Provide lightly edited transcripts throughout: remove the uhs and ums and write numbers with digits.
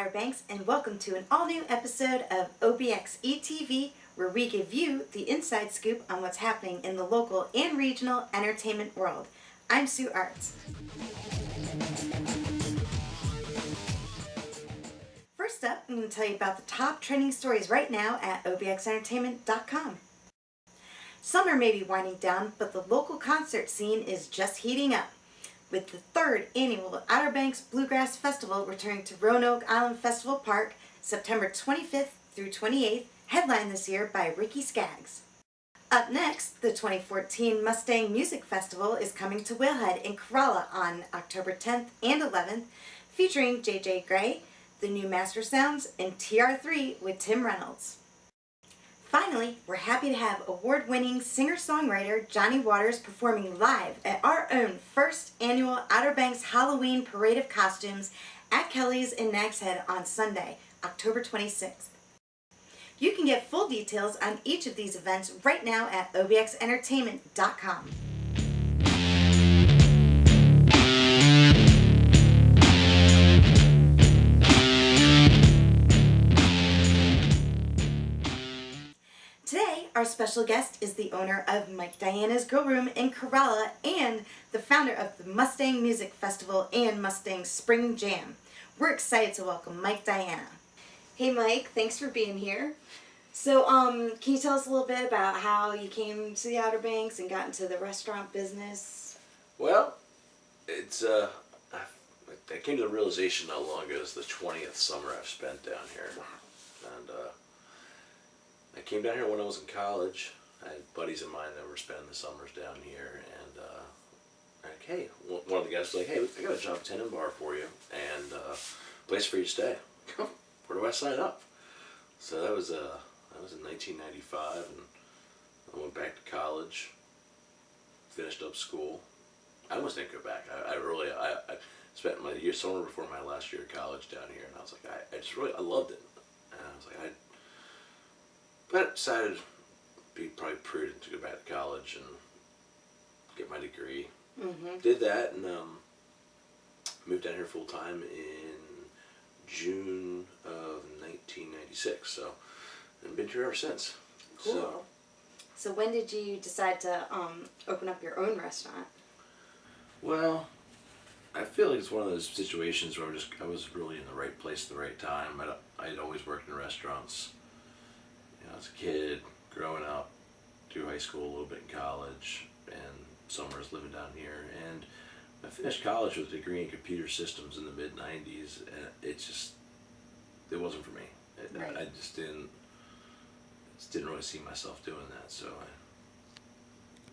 Outer Banks, and welcome to an all-new episode of OBXE TV, where we give you the inside scoop on what's happening in the local and regional entertainment world. I'm Sue Artz. First up, I'm going to tell you about the top trending stories right now at OBXentertainment.com. Summer may be winding down, but the local concert scene is just heating up, with the third annual Outer Banks Bluegrass Festival returning to Roanoke Island Festival Park September 25th through 28th, headlined this year by Ricky Skaggs. Up next, the 2014 Mustang Music Festival is coming to Whalehead in Corolla on October 10th and 11th, featuring J.J. Gray, The New Master Sounds, and TR3 with Tim Reynolds. Finally, we're happy to have award-winning singer-songwriter Johnny Waters performing live at our own first annual Outer Banks Halloween Parade of Costumes at Kelly's in Nags Head on Sunday, October 26th. You can get full details on each of these events right now at OBXentertainment.com. Today, our special guest is the owner of Mike Dianna's Grill Room in Corolla and the founder of the Mustang Music Festival and Mustang Spring Jam. We're excited to welcome Mike Dianna. Hey Mike, thanks for being here. So, can you tell us a little bit about how you came to the Outer Banks and got into the restaurant business? Well, it's I came to the realization not long ago it's the 20th summer I've spent down here. Wow. And I came down here when I was in college. I had buddies of mine that were spending the summers down here, and hey, one of the guys was like, "Hey, I got a job attendant bar for you, and place for you to stay. Where do I sign up?" So that was in 1995, and I went back to college, finished up school. I almost didn't go back. I spent my summer before my last year of college down here, and I was like, I loved it, and I was like, but I decided it'd be probably prudent to go back to college and get my degree. Mm-hmm. Did that, and moved down here full time in June of 1996. So, and been here ever since. Cool. So when did you decide to open up your own restaurant? Well, I feel like it's one of those situations where I was really in the right place at the right time. I'd always worked in restaurants. As a kid, growing up, through high school, a little bit in college, and summers living down here. And I finished college with a degree in computer systems in the mid-90s, and it wasn't for me. Right. I just didn't really see myself doing that. So I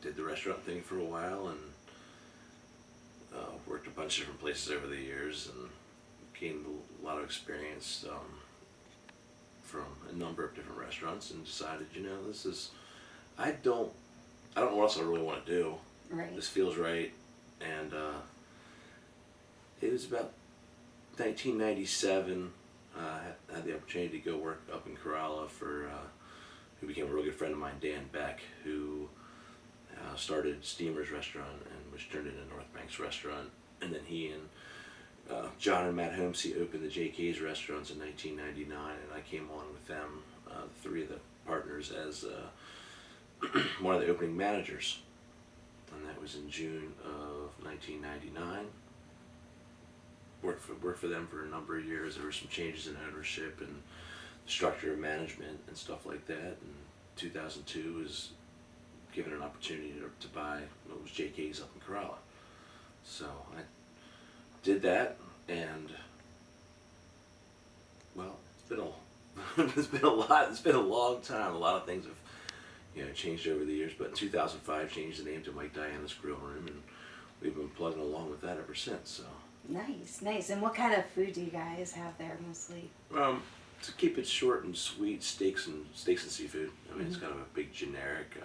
did the restaurant thing for a while, and worked a bunch of different places over the years, and gained a lot of experience from a number of different restaurants, and decided, I don't know what else I really want to do. Right. This feels right. And it was about 1997. I had the opportunity to go work up in Corolla for who became a real good friend of mine, Dan Beck, who started Steamer's restaurant, and which turned into North Banks Restaurant. And then he and John and Matt Homsey opened the JK's restaurants in 1999, and I came on with them, three of the partners, as one of the opening managers. And that was in June of 1999. Worked for them for a number of years. There were some changes in ownership and structure of management and stuff like that. And 2002 was given an opportunity to buy what was JK's up in Corolla. So I did that, and well, it's been a long time. A lot of things have changed over the years, but in 2005 changed the name to Mike Dianna's Grill Room, and we've been plugging along with that ever since. So Nice. And what kind of food do you guys have there mostly? To keep it short and sweet, steaks and seafood. I mean, It's kind of a big generic,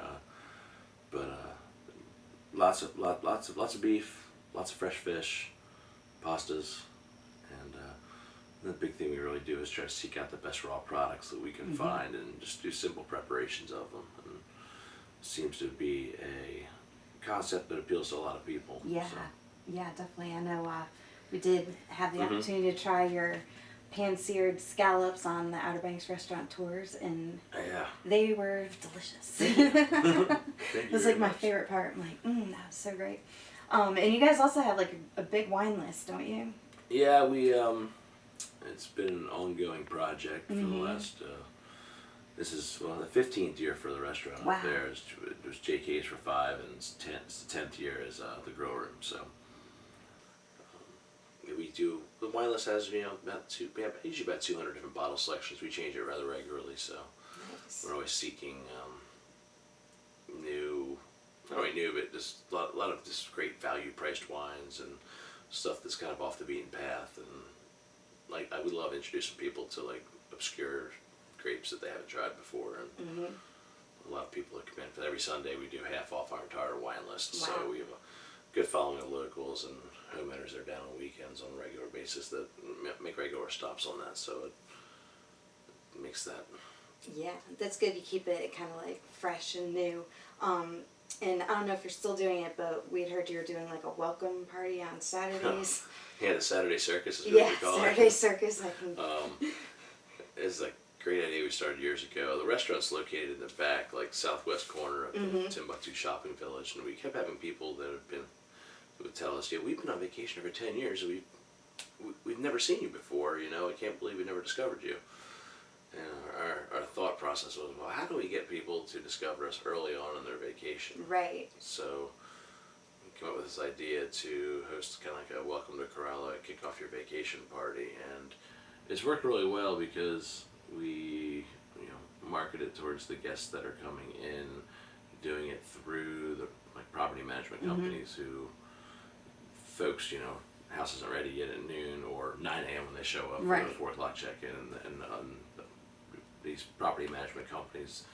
but lots of beef, lots of fresh fish, pastas, and the big thing we really do is try to seek out the best raw products that we can find, and just do simple preparations of them. And it seems to be a concept that appeals to a lot of people. Yeah, definitely. I know we did have the opportunity to try your pan-seared scallops on the Outer Banks restaurant tours, and Yeah. they were delicious. Thank you. Thank It you was very like my much. favorite part. I'm like, that was so great. And you guys also have like a big wine list, don't you? Yeah, we it's been an ongoing project for the last. This is the 15th year for the restaurant Wow. up there. It was JK's for 5, and it's the 10th year is the Grill Room. So we do the wine list has we have usually about 200 different bottle selections. We change it rather regularly, so Nice. we're always seeking new, not only new, but just a lot of just great value priced wines and stuff that's kind of off the beaten path. And like I would love introducing people to like obscure grapes that they haven't tried before. And a lot of people that come in for every Sunday. We do half off our entire wine list. Wow. So we have a good following of locals and homeowners that are down on weekends on a regular basis that make regular stops on that. So it makes that. Yeah, that's good. You keep it kind of like fresh and new. And I don't know if you're still doing it, but we had heard you were doing like a welcome party on Saturdays. Yeah, the Saturday Circus is what Yeah, we call Saturday it. Circus. I can. It's a great idea we started years ago. The restaurant's located in the back, like southwest corner of the Timbuktu shopping village, and we kept having people that would tell us, "Yeah, we've been on vacation for 10 years, and we've never seen you before. You know, I can't believe we never discovered you." And our thought process was, well, how do we get people to discover us early on in their vacation? Right. So we came up with this idea to host kind of like a welcome to Corolla, kick off your vacation party, and it's worked really well because we market it towards the guests that are coming in, doing it through the like property management companies who folks house isn't ready yet at noon or 9 a.m. when they show up Right. for the 4 o'clock check-in, and these property management companies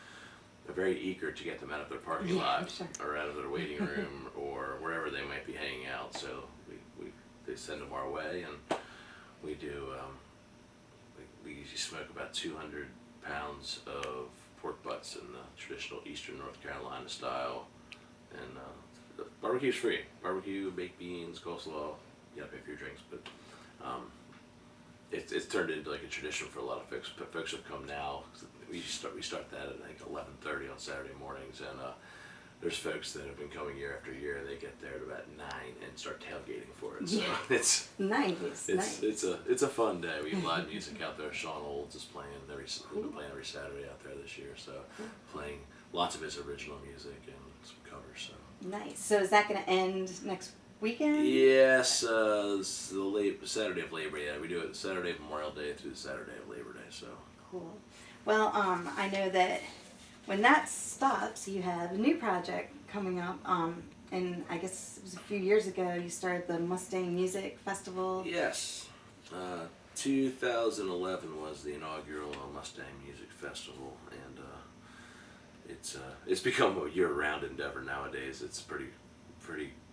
are very eager to get them out of their parking lot sure. or out of their waiting room or wherever they might be hanging out. So they send them our way, and we do. We usually smoke about 200 pounds of pork butts in the traditional Eastern North Carolina style, and the barbecue's free. Barbecue, baked beans, coleslaw. You gotta pay for your drinks, but it's turned into like a tradition for a lot of folks. But folks have come now. We start that at I think 11:30 on Saturday mornings, and there's folks that have been coming year after year. They get there at about 9 and start tailgating for it. So Nice. Nice. it's a fun day. We have live music out there. Sean Olds is playing he's been playing every Saturday out there this year. So playing lots of his original music and some covers. So Nice. So is that going to end next weekend? yes, it's the Saturday of Labor Day. Yeah, we do it Saturday of Memorial Day through the Saturday of Labor Day. So Cool. Well, I know that when that stops, you have a new project coming up. And I guess it was a few years ago you started the Mustang Music Festival. yes, 2011 was the inaugural Mustang Music Festival, and it's become a year-round endeavor nowadays. It's pretty.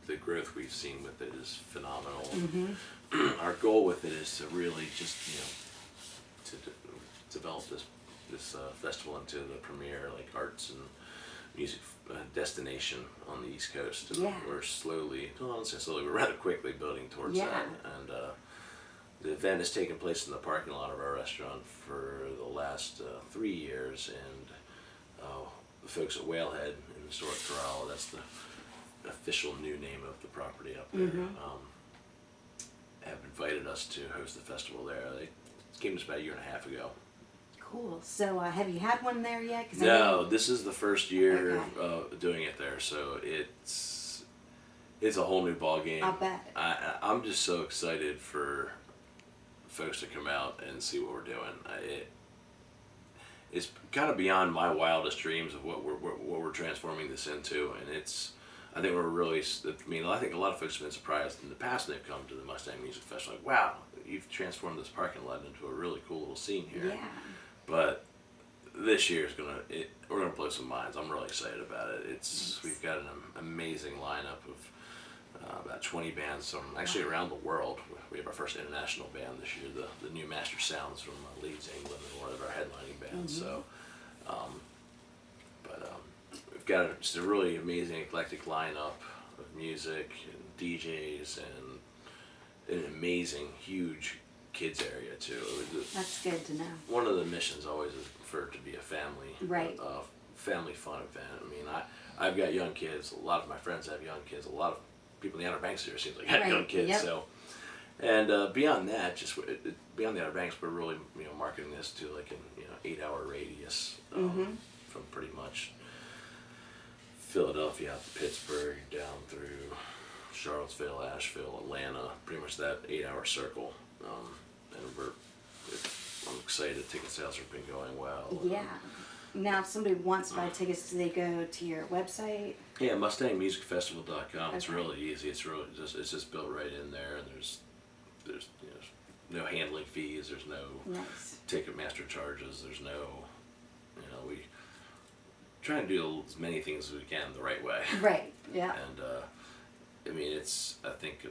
The growth we've seen with it is phenomenal. Our goal with it is to really just to develop this festival into the premier like arts and music destination on the East Coast. And Yeah. we're slowly, well, I don't say slowly, we're rather quickly building towards Yeah. that. And the event has taken place in the parking lot of our restaurant for the last 3 years, and the folks at Whalehead in historic Corolla, that's the official new name of the property up there, have invited us to host the festival there. They came to us about a year and a half ago. Cool. So have you had one there yet? 'Cause I No, know- this is the first year Okay. doing it there, so it's a whole new ball game. I'll bet. I'm just so excited for folks to come out and see what we're doing. It's kind of beyond my wildest dreams of what we're transforming this into, and I think we're really. I think a lot of folks have been surprised in the past when they've come to the Mustang Music Festival. Like, wow, you've transformed this parking lot into a really cool little scene here. Yeah. But this year we're gonna blow some minds. I'm really excited about it. We've got an amazing lineup of about 20 bands from actually around the world. We have our first international band this year, the New Master Sounds from Leeds, England, and one of our headlining bands. So, we've got just a really amazing eclectic lineup of music and DJs and an amazing huge kids area too. That's good to know. One of the missions always is for it to be a family, Right. Family fun event. I mean, I've got young kids. A lot of my friends have young kids. A lot of people in the Outer Banks here seems like have Right, young kids. yep. So, and beyond that, beyond the Outer Banks, we're really marketing this to like an 8-hour radius from pretty much Philadelphia out to Pittsburgh down through Charlottesville, Asheville, Atlanta, pretty much that 8-hour circle. And I'm excited. Ticket sales have been going well. Yeah. Now, if somebody wants to buy tickets, do they go to your website? Yeah, MustangMusicFestival.com. It's Okay. really easy. It's just built right in there, and there's no handling fees. There's no Nice. Ticketmaster charges. There's no, we try and do as many things as we can the right way. Right. Yeah. And I mean, I think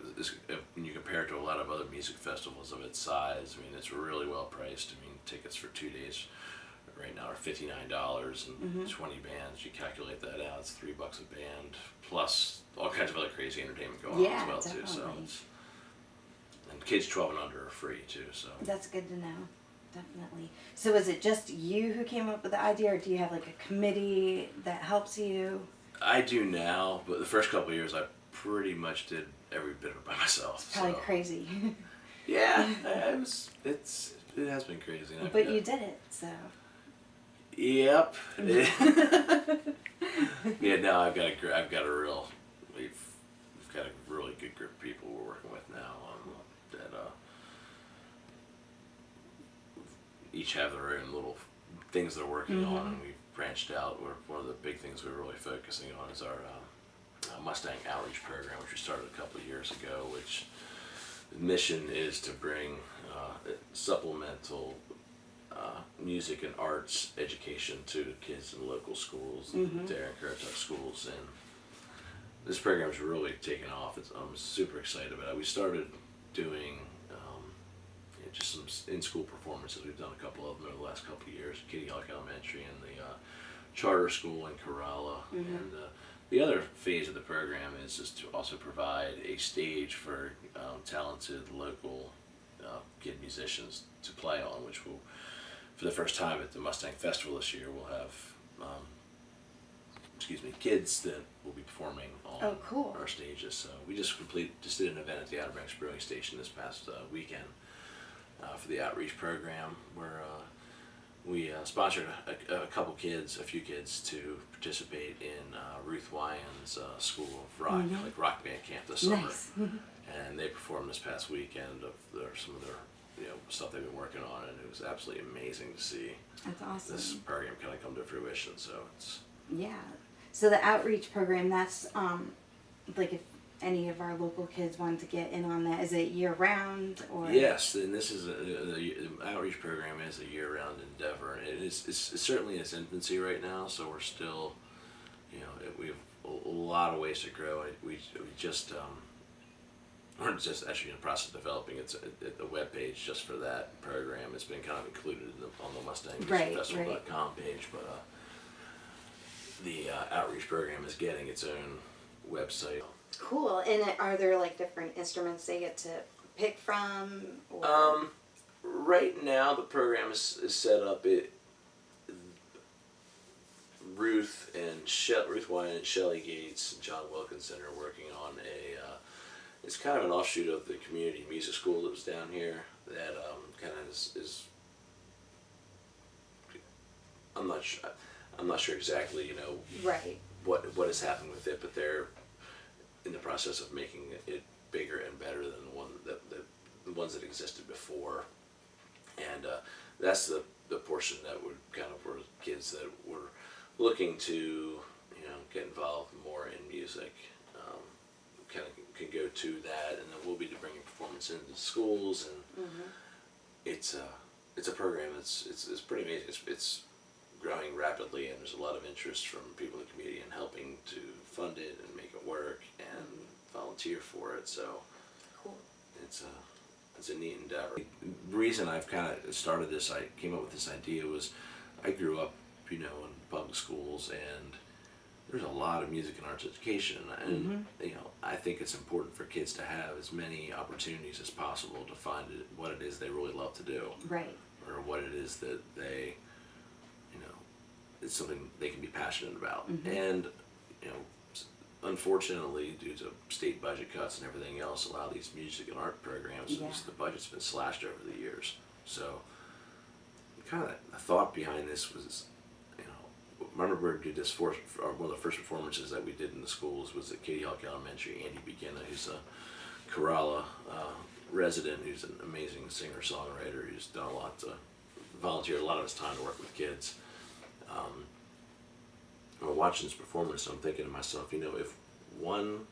when you compare it to a lot of other music festivals of its size, I mean, it's really well priced. I mean, tickets for 2 days right now are $59, and 20 bands. You calculate that out, it's $3 a band, plus all kinds of other crazy entertainment going on Yeah, as well too. So and kids 12 and under are free too. So that's good to know. Definitely. So is it just you who came up with the idea, or do you have like a committee that helps you? I do now, but the first couple of years I pretty much did every bit of it by myself. Probably so. Crazy. Yeah, it has been crazy. But you did it, so. Yep. Yeah. No, we've got a really good group of people we're working with now. That each have their own little things they're working on, and we've branched out. One of the big things we're really focusing on is our Mustang outreach program, which we started a couple of years ago. Which the mission is to bring supplemental music and arts education to kids in local schools, Dare and Currituck schools, and this program's really taken off. I'm super excited about it. We started doing just some in-school performances. We've done a couple of them over the last couple of years, Kitty Hawk Elementary and the charter school in Corolla. And the other phase of the program is to also provide a stage for talented local kid musicians to play on, which will, for the first time at the Mustang Festival this year, we'll have kids that will be performing on our stages. So we just did an event at the Outer Banks Brewing Station this past weekend for the outreach program, where we sponsored a few kids to participate in Ruth Wyand's School of Rock, like rock band camp this summer. Nice. And they performed this past weekend of some of their stuff they've been working on, and it was absolutely amazing to see. That's awesome. This program kind of come to fruition. So it's So the outreach program, that's like if any of our local kids wanted to get in on that, is it year round or? Yes, and this is the outreach program is a year-round endeavor. It's certainly in its infancy right now, so we're still, we have a lot of ways to grow. We just we're just actually in the process of developing a web page just for that program. It's been kind of included on the Mustang Music Festival.com page, but the outreach program is getting its own website. Cool. And are there like different instruments they get to pick from? Or? Right now the program is set up. Ruth Wyand and Shelley Gates and John Wilkinson are working on it's kind of an offshoot of the community music school that was down here that kind of is I'm not sure exactly what has happened with it, but they're in the process of making it bigger and better than the ones that existed before, and that's the portion that would kind of for kids that were looking to get involved more in music, kind of can go to that, and then we'll be bringing performance into schools, and it's a program that's it's pretty amazing. It's growing rapidly, and there's a lot of interest from people in the community in helping to fund it and make it work and volunteer for it. So it's a neat endeavor. The reason I've kind of started this, I came up with this idea was I grew up, in public schools, and there's a lot of music and arts education, and you know, I think it's important for kids to have as many opportunities as possible to find what it is they really love to do, Right. or what it is that they, you know, it's something they can be passionate about. And you know, unfortunately, due to state budget cuts and everything else, a lot of these music and art programs, the budget's been slashed over the years. So kind of the thought behind this was, you know, I remember we did this one of the first performances that we did in the schools was at Katie Hawk Elementary. Andy Dianna, who's a Corolla resident, who's an amazing singer-songwriter, who's done a lot to volunteer a lot of his time to work with kids. I'm watching this performance, I'm thinking to myself, you know, if one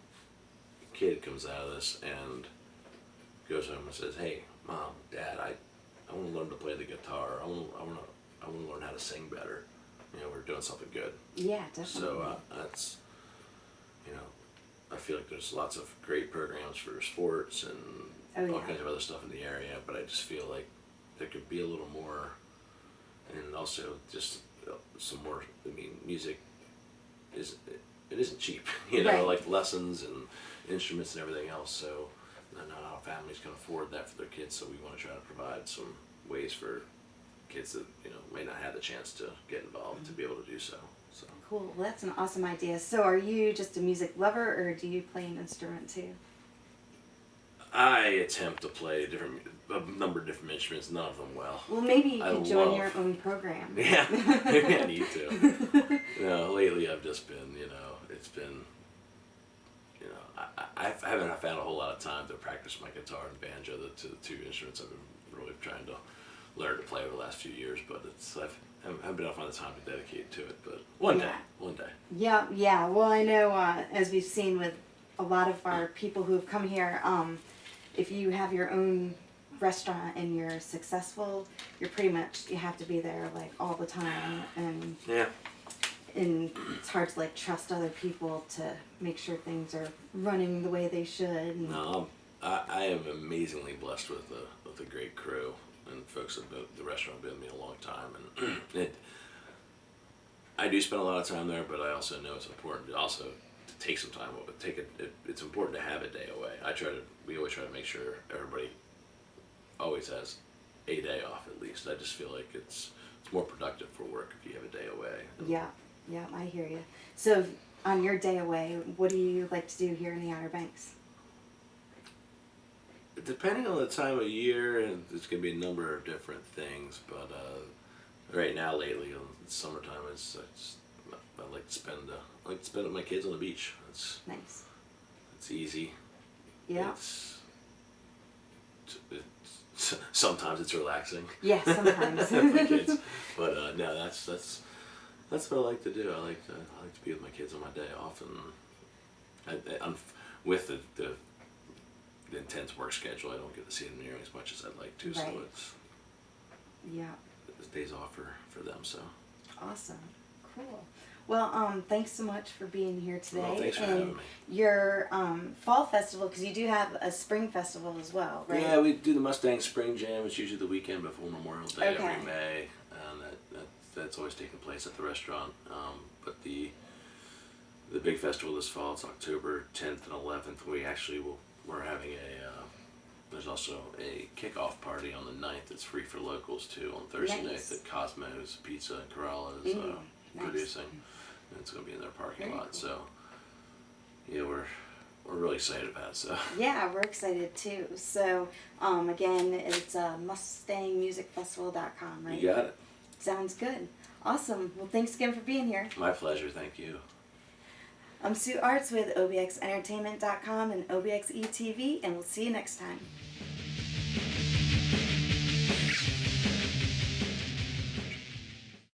kid comes out of this and goes home and says, "Hey, Mom, Dad, I want to learn to play the guitar. I want to learn how to sing better." You know, we're doing something good. Yeah, definitely. So that's, you know, I feel like there's lots of great programs for sports and all kinds of other stuff in the area, but I just feel like there could be a little more, and also just some more. I mean, music it isn't cheap, you know, like lessons and instruments and everything else. So not all families can afford that for their kids. So we want to try to provide some ways for kids that, you know, may not have the chance to get involved to be able to do so. So cool. Well, that's an awesome idea. So are you just a music lover, or do you play an instrument too? I attempt to play a number of different instruments, none of them well. Well, maybe you could join your own program. Yeah, maybe I need to. You know, lately I've just been, you know, it's been, you know, I haven't found a whole lot of time to practice my guitar and banjo, the two instruments I've been really trying to learn to play over the last few years, but I haven't been able to find the time to dedicate to it, but one day. Yeah. Well, I know, as we've seen with a lot of our people who have come here, if you have your own restaurant and you're successful, you have to be there like all the time, and it's hard to like trust other people to make sure things are running the way they should. No, I am amazingly blessed with a great crew and folks that the restaurant have been with me a long time, and I do spend a lot of time there, but I also know it's important to take some time. It's important to have a day away. We always try to make sure everybody always has a day off at least. I just feel like it's more productive for work if you have a day away. Yeah, I hear you. So on your day away, what do you like to do here in the Outer Banks? Depending on the time of year, and there's going to be a number of different things, but right now, lately, in summertime, I like to spend it with my kids on the beach. It's nice. It's easy. Yeah. Sometimes it's relaxing. Yeah, sometimes. For kids, but no, that's what I like to do. I like to be with my kids on my day off, and I'm with the intense work schedule. I don't get to see them nearly as much as I'd like to. Right. So it's days off for them. So awesome, cool. Well, thanks so much for being here today. Well, thanks for having me. Your fall festival, because you do have a spring festival as well, right? Yeah, we do the Mustang Spring Jam. It's usually the weekend before Memorial Day every May, and that's always taking place at the restaurant. But the big festival this fall, it's October 10th and 11th. We're having there's also a kickoff party on the 9th that's free for locals too on Thursday night that Cosmo's Pizza and Corolla is producing. And it's going to be in their parking lot. Cool. So, yeah, we're really excited about it. So. Yeah, we're excited too. So, again, it's MustangMusicFestival.com, right? You got it. Sounds good. Awesome. Well, thanks again for being here. My pleasure. Thank you. I'm Sue Artz with OBX Entertainment.com and OBXE TV, and we'll see you next time.